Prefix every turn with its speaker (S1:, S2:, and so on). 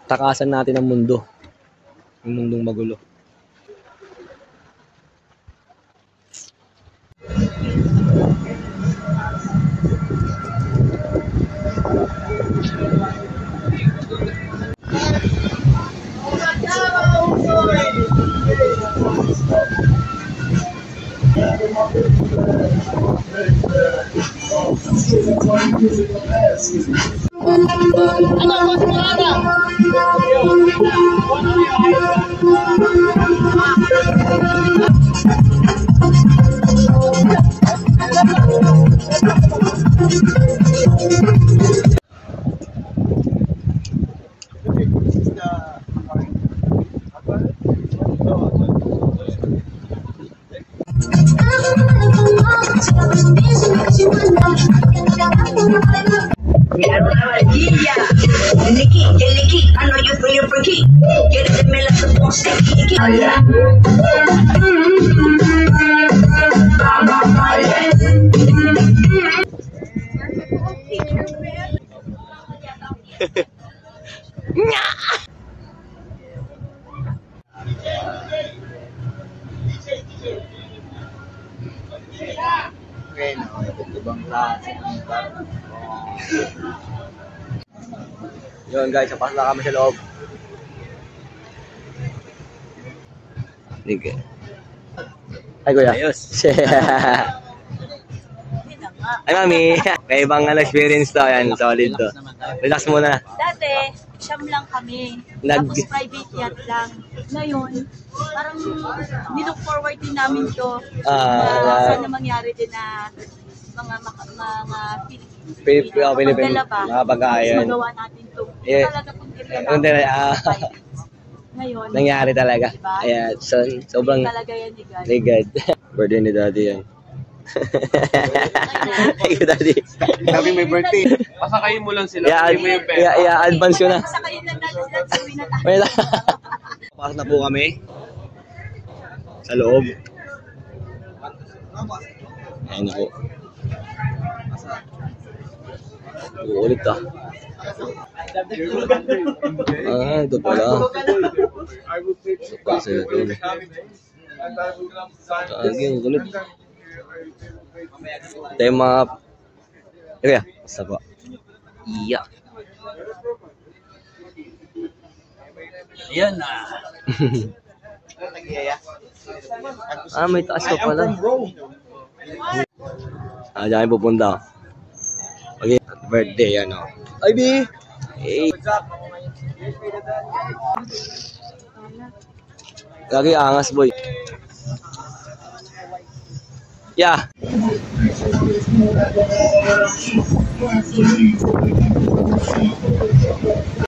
S1: takasan natin ang mundo. Yung mundong magulo. Yun guys, sapas na kami sa loob. Sige. Ay kuya. Ayos. Ay mami, may ibang experience to. Yan, solid to. Relax muna.
S2: Dati, siyam lang kami. Tapos private yacht lang. Ngayon, parang nilook forward din namin to. Sana mangyari din na mga Philippine
S1: mga pagkain.
S2: Magawa natin to. Talaga kung ngayon,
S1: nangyari talaga. Diba? Ayan, sobrang
S2: talaga yan ni God.
S1: Birthday ni Daddy yan. Thank you, Daddy.
S3: Sabi may birthday. Pasakayin mo lang sila.
S1: I-advance ko na.
S2: Pasakayin lang natin sila.
S1: Pasok na po kami sa loob. Ayun na po. Ulit ah. Ito pala. Ito pa sila doon. Ang ulit. Ito yung mga... Kaya, basta po. Iya.
S3: Ayan na.
S1: May taas pa pala. Diyan pupunta. Okay, birthday ano. Ay, B! Hey. Lagi angas, boy. Yeah.